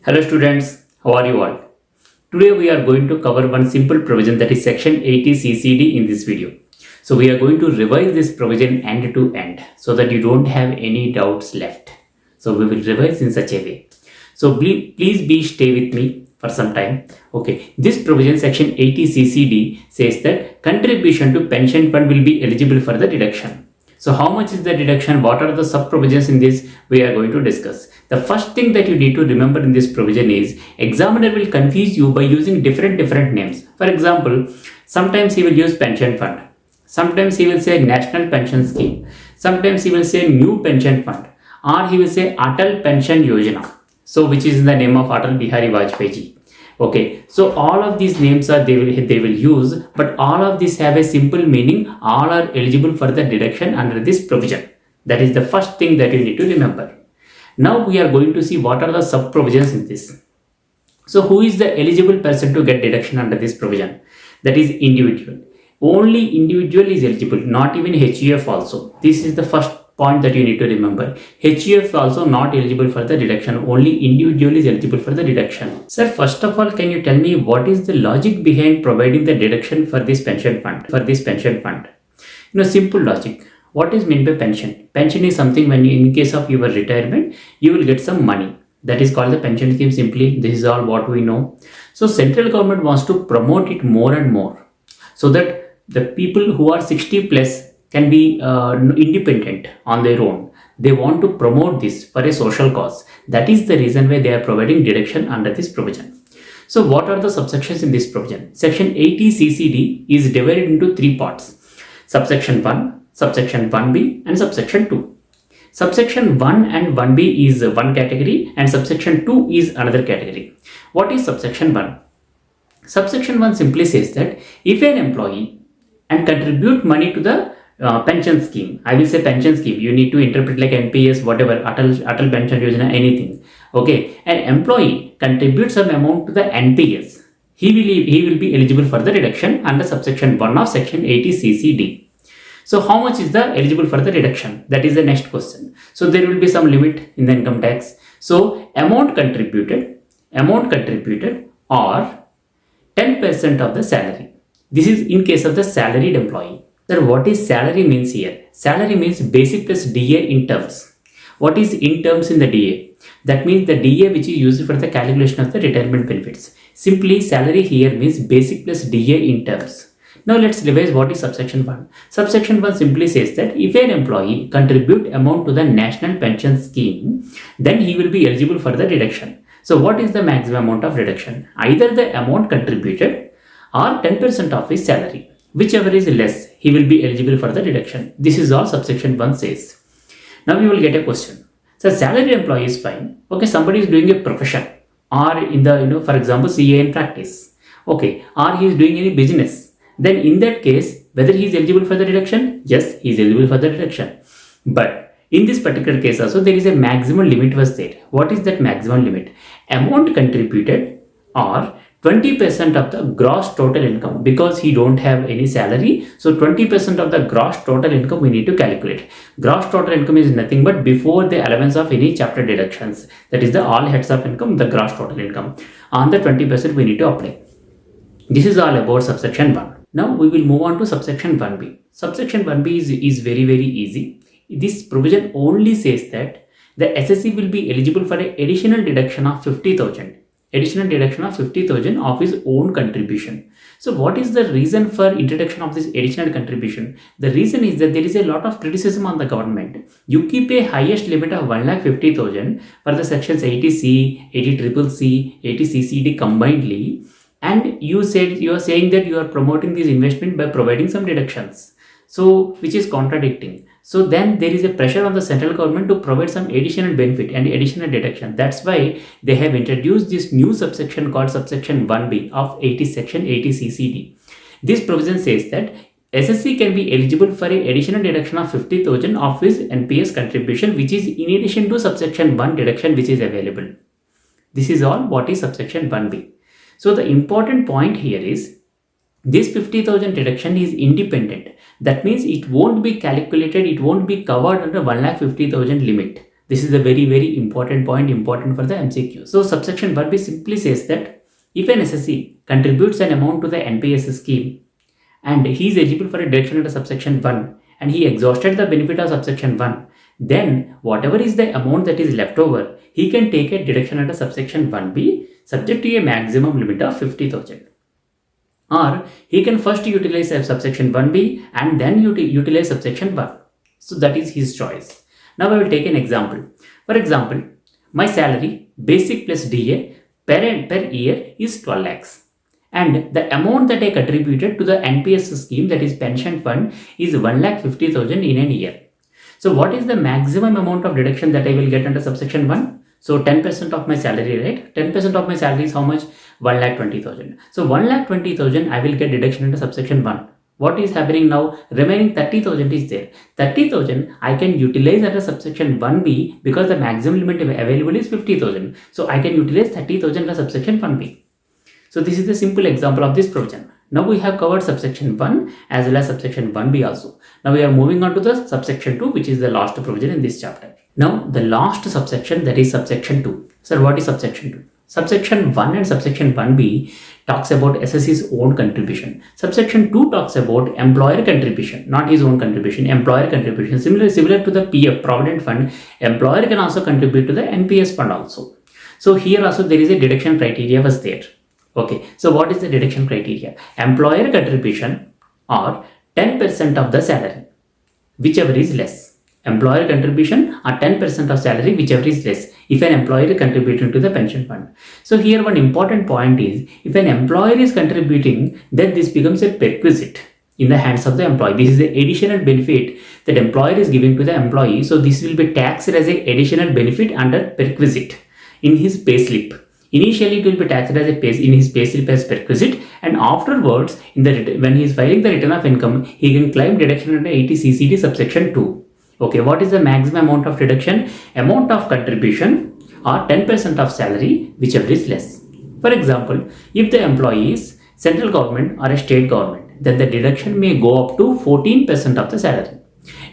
Hello students, how are you all? Today we are going to cover one simple provision, that is section 80CCD in this video. So we are going to revise this provision end to end so that you don't have any doubts left. So we will revise in such a way. So please be stay with me for some time. Okay, this provision section 80CCD says that contribution to pension fund will be eligible for the deduction. So how much is the deduction? What are the sub provisions in this? We are going to discuss. The first thing that you need to remember in this provision is examiner will confuse you by using different names. For example, sometimes he will use pension fund. Sometimes he will say national pension scheme. Sometimes he will say new pension fund, or he will say Atal Pension Yojana. So which is in the name of Atal Bihari Vajpayee ji. Okay, so all of these names are they will use, but all of these have a simple meaning. All are eligible for the deduction under this provision. That is the first thing that you need to remember. Now we are going to see what are the sub provisions in this. So who is the eligible person to get deduction under this provision? That is individual. Only individual is eligible, not even HUF also. This is the first point that you need to remember. HUF also not eligible for the deduction. Only individual is eligible for the deduction. Sir, first of all, can you tell me what is the logic behind providing the deduction for this pension fund? Simple logic. What is meant by pension? Pension is something when you, in case of your retirement, you will get some money. That is called the pension scheme simply. This is all what we know. So central government wants to promote it more and more so that the people who are 60 plus can be independent on their own. They want to promote this for a social cause. That is the reason why they are providing deduction under this provision. So what are the subsections in this provision? Section 80CCD is divided into three parts. Subsection 1, subsection 1B and subsection 2. Subsection 1 and 1B is one category and subsection 2 is another category. What is subsection 1? Subsection 1 simply says that if an employee and contribute money to the pension scheme, I will say pension scheme, you need to interpret like NPS, whatever, Atal Pension Yojana, anything. Okay, an employee contributes some amount to the NPS, he will be eligible for the reduction under subsection 1 of section 80CCD. So how much is the eligible for the reduction? That is the next question. So there will be some limit in the income tax. So amount contributed or 10% of the salary. This is in case of the salaried employee. Sir, what is salary means here? Salary means basic plus DA in terms. What is in terms in the DA? That means the DA which is used for the calculation of the retirement benefits. Simply salary here means basic plus DA in terms. Now let's revise what is subsection 1. Subsection 1 simply says that if an employee contribute amount to the national pension scheme, then he will be eligible for the reduction. So what is the maximum amount of reduction? Either the amount contributed or 10% of his salary. Whichever is less, he will be eligible for the deduction. This is all subsection 1 says. Now you will get a question. So salaried employee is fine. Okay, somebody is doing a profession or in the, for example, CA in practice. Okay, or he is doing any business. Then in that case, whether he is eligible for the deduction? Yes, he is eligible for the deduction. But in this particular case also, there is a maximum limit was there. What is that maximum limit? Amount contributed or 20% of the gross total income, because he don't have any salary. So 20% of the gross total income we need to calculate. Gross total income is nothing but before the allowance of any chapter deductions. That is the all heads of income, the gross total income. On the 20% we need to apply. This is all about subsection 1. Now we will move on to subsection 1B. Subsection 1B is very easy. This provision only says that the SSC will be eligible for an additional deduction of 50,000. Of his own contribution. So what is the reason for introduction of this additional contribution? The reason is that there is a lot of criticism on the government. You keep a highest limit of 1,50,000 for the sections 80C, 80CCC, 80CCD combinedly, and you are saying that you are promoting this investment by providing some deductions. So which is contradicting. So then there is a pressure on the central government to provide some additional benefit and additional deduction. That's why they have introduced this new subsection called subsection 1B of section 80CCD. This provision says that SSC can be eligible for an additional deduction of 50,000 of his NPS contribution, which is in addition to subsection 1 deduction which is available. This is all what is subsection 1B. So the important point here is this 50,000 deduction is independent. That means it won't be calculated, it won't be covered under 1,50,000 limit. This is a very important point, important for the MCQ. So subsection 1b simply says that if an SSC contributes an amount to the NPS scheme and he is eligible for a deduction under subsection 1 and he exhausted the benefit of subsection 1, then whatever is the amount that is left over, he can take a deduction under subsection 1b subject to a maximum limit of 50,000. Or he can first utilize subsection 1b and then utilize subsection 1. So that is his choice. Now I will take an example. For example, my salary basic plus DA per year is 12 lakhs. And the amount that I contributed to the NPS scheme, that is pension fund, is 1,50,000 in a year. So what is the maximum amount of deduction that I will get under subsection 1? So 10% of my salary, right? 10% of my salary is how much? 1,20,000. So 1,20,000 I will get deduction under subsection 1. What is happening now? Remaining 30,000 is there. 30,000 I can utilize under subsection 1b because the maximum limit available is 50,000. So I can utilize 30,000 under subsection 1b. So this is the simple example of this provision. Now we have covered subsection 1 as well as subsection 1b also. Now we are moving on to the subsection 2, which is the last provision in this chapter. Now the last subsection, that is subsection 2. Sir, what is subsection 2? Subsection 1 and subsection 1b talks about SSC's own contribution. Subsection 2 talks about employer contribution, not his own contribution, employer contribution. Similar to the PF, Provident Fund, employer can also contribute to the NPS fund also. So here also there is a deduction criteria was there. Okay, so what is the deduction criteria? Employer contribution or 10% of the salary, whichever is less. Employer contribution or 10% of salary, whichever is less, if an employer is contributing to the pension fund. So here one important point is, if an employer is contributing, then this becomes a perquisite in the hands of the employee. This is the additional benefit that employer is giving to the employee. So this will be taxed as an additional benefit under perquisite in his payslip. Initially, it will be taxed as in his payslip as perquisite, and afterwards, when he is filing the return of income, he can claim deduction under 80CCD subsection 2. Okay, what is the maximum amount of deduction? Amount of contribution or 10% of salary, whichever is less. For example, if the employee is central government or a state government, then the deduction may go up to 14% of the salary.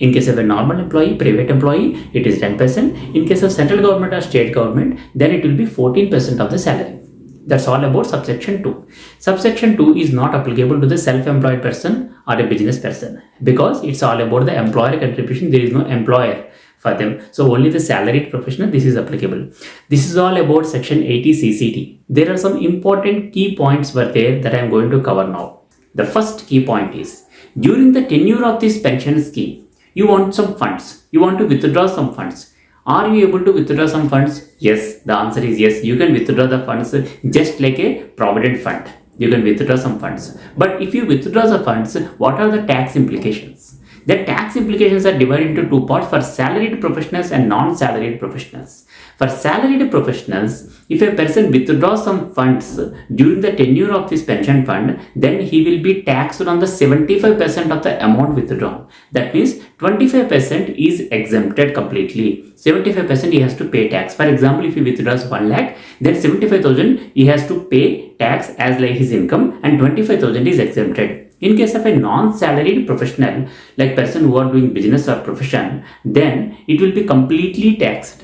In case of a normal employee, private employee, it is 10%. In case of central government or state government, then it will be 14% of the salary. That's all about subsection 2. Subsection 2 is not applicable to the self-employed person or a business person because it's all about the employer contribution. There is no employer for them. So only the salaried professional, this is applicable. This is all about section 80CCD. There are some important key points were there that I am going to cover now. The first key point is, during the tenure of this pension scheme, you want some funds. You want to withdraw some funds. Are you able to withdraw some funds? Yes, the answer is yes. You can withdraw the funds just like a provident fund. You can withdraw some funds. But if you withdraw the funds, what are the tax implications? The tax implications are divided into two parts for salaried professionals and non-salaried professionals. For salaried professionals, if a person withdraws some funds during the tenure of this pension fund, then he will be taxed on the 75% of the amount withdrawn. That means 25% is exempted completely. 75% he has to pay tax. For example, if he withdraws 1 lakh, then 75,000 he has to pay tax as like his income and 25,000 is exempted. In case of a non-salaried professional, like person who are doing business or profession, then it will be completely taxed.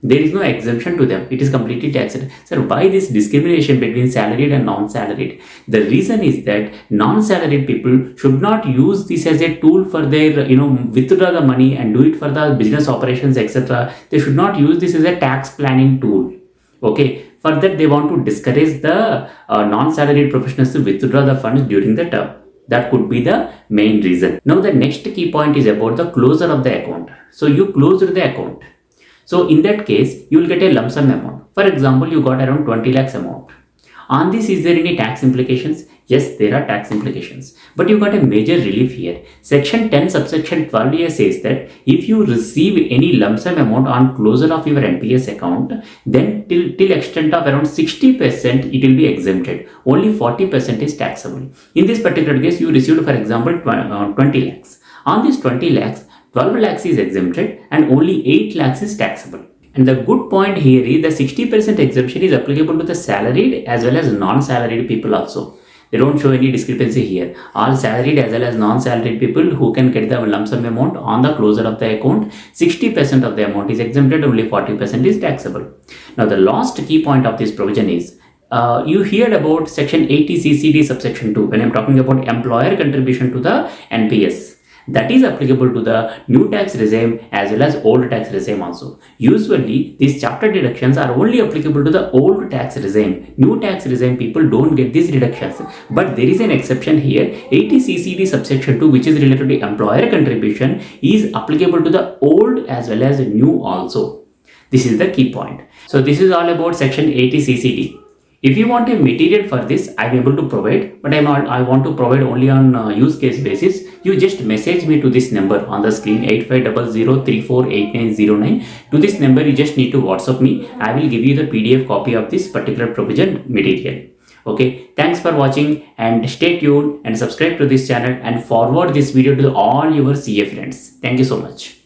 There is no exemption to them. It is completely taxed. Sir, why this discrimination between salaried and non-salaried? The reason is that non-salaried people should not use this as a tool for their, withdraw the money and do it for the business operations, etc. They should not use this as a tax planning tool. Okay. For that, they want to discourage the non-salaried professionals to withdraw the funds during the term. That could be the main reason. Now, the next key point is about the closure of the account. So, you closed the account. So, in that case, you will get a lump sum amount. For example, you got around 20 lakhs amount. On this, is there any tax implications? Yes, there are tax implications. But you got a major relief here. Section 10 subsection 12 says that if you receive any lump sum amount on closure of your NPS account, then till extent of around 60% it will be exempted. Only 40% is taxable. In this particular case, you received, for example, 20 lakhs. On this 20 lakhs, 12 lakhs is exempted and only 8 lakhs is taxable. And the good point here is the 60% exemption is applicable to the salaried as well as non-salaried people also. They don't show any discrepancy here. All salaried as well as non-salaried people who can get the lump sum amount on the closure of the account, 60% of the amount is exempted, only 40% is taxable. Now the last key point of this provision is, you heard about section 80CCD subsection 2 when I'm talking about employer contribution to the NPS. That is applicable to the new tax regime as well as old tax regime also. Usually, these chapter deductions are only applicable to the old tax regime. New tax regime people don't get these deductions. But there is an exception here. 80CCD subsection 2, which is related to employer contribution, is applicable to the old as well as new also. This is the key point. So this is all about section 80CCD. If you want a material for this, I am able to provide, but I want to provide only on use case basis. You just message me to this number on the screen, 8500348909. To this number, you just need to WhatsApp me. I will give you the PDF copy of this particular provision material. Okay, thanks for watching and stay tuned and subscribe to this channel and forward this video to all your CA friends. Thank you so much.